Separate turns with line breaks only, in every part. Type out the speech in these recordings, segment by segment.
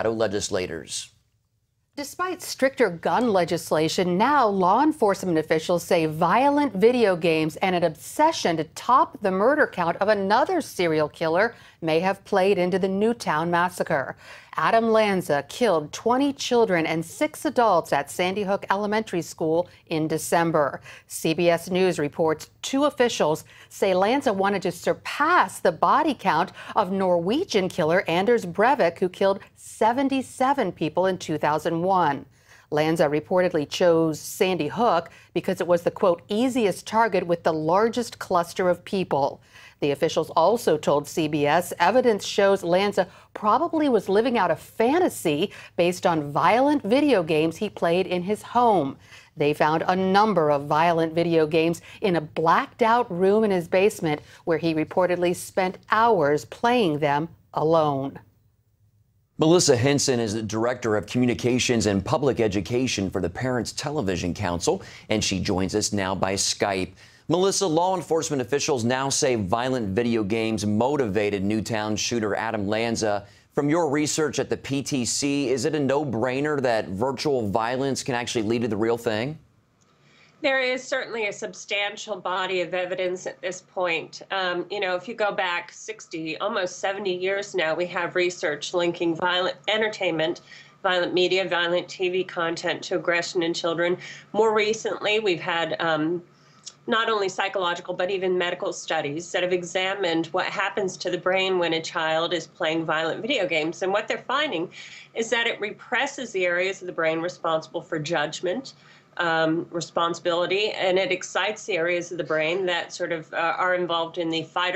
legislators.
Despite stricter gun legislation, now law enforcement officials say violent video games and an obsession to top the murder count of another serial killer may have played into the Newtown massacre. Adam Lanza killed 20 children and 6 adults at Sandy Hook Elementary School in December. CBS News reports 2 officials say Lanza wanted to surpass the body count of Norwegian killer Anders Breivik, who killed 77 people in 2001. Lanza reportedly chose Sandy Hook because it was the, quote, easiest target with the largest cluster of people. The officials also told CBS evidence shows Lanza probably was living out a fantasy based on violent video games he played in his home. They found a number of violent video games in a blacked out room in his basement where he reportedly spent hours playing them alone.
Melissa Henson is the Director of Communications and Public Education for the Parents Television Council, and she joins us now by Skype. Melissa, law enforcement officials now say violent video games motivated Newtown shooter Adam Lanza. From your research at the PTC, is it a no-brainer that virtual violence can actually lead to the real thing?
There is certainly a substantial body of evidence at this point. If you go back 60, almost 70 years now, we have research linking violent entertainment, violent media, violent TV content to aggression in children. More recently, we've had not only psychological but even medical studies that have examined what happens to the brain when a child is playing violent video games. And what they're finding is that it represses the areas of the brain responsible for judgment, responsibility, and it excites the areas of the brain that sort of are involved in the fight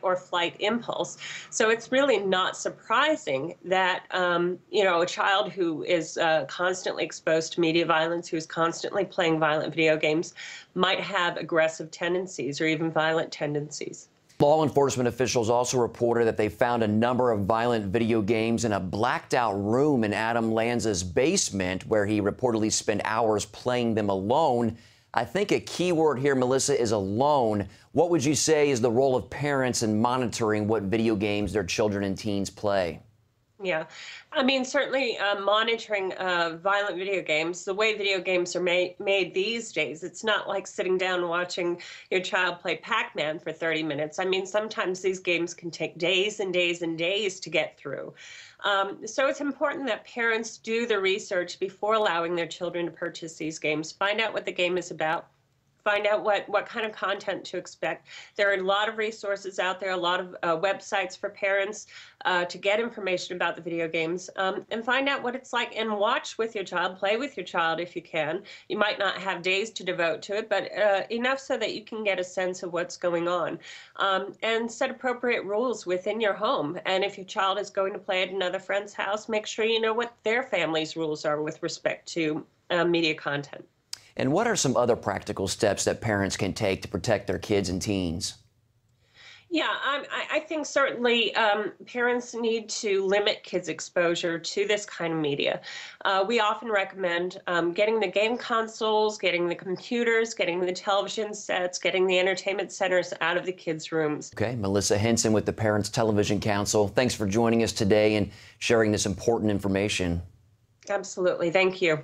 or flight impulse. So it's really not surprising that a child who is constantly exposed to media violence, who's constantly playing violent video games, might have aggressive tendencies or even violent tendencies.
Law enforcement officials also reported that they found a number of violent video games in a blacked-out room in Adam Lanza's basement, where he reportedly spent hours playing them alone. I think a key word here, Melissa, is alone. What would you say is the role of parents in monitoring what video games their children and teens play?
Yeah, I mean, certainly monitoring violent video games, the way video games are made these days, it's not like sitting down and watching your child play Pac-Man for 30 minutes. I mean, sometimes these games can take days and days and days to get through. So it's important that parents do the research before allowing their children to purchase these games, find out what the game is about, find out what kind of content to expect. There are a lot of resources out there, a lot of websites for parents to get information about the video games, and find out what it's like and watch with your child, play with your child if you can. You might not have days to devote to it, but enough so that you can get a sense of what's going on, and set appropriate rules within your home. And if your child is going to play at another friend's house, make sure you know what their family's rules are with respect to media content.
And what are some other practical steps that parents can take to protect their kids and teens?
Yeah, I think certainly parents need to limit kids' exposure to this kind of media. We often recommend getting the game consoles, getting the computers, getting the television sets, getting the entertainment centers out of the kids' rooms.
Okay, Melissa Henson with the Parents Television Council. Thanks for joining us today and sharing this important information.
Absolutely. Thank you.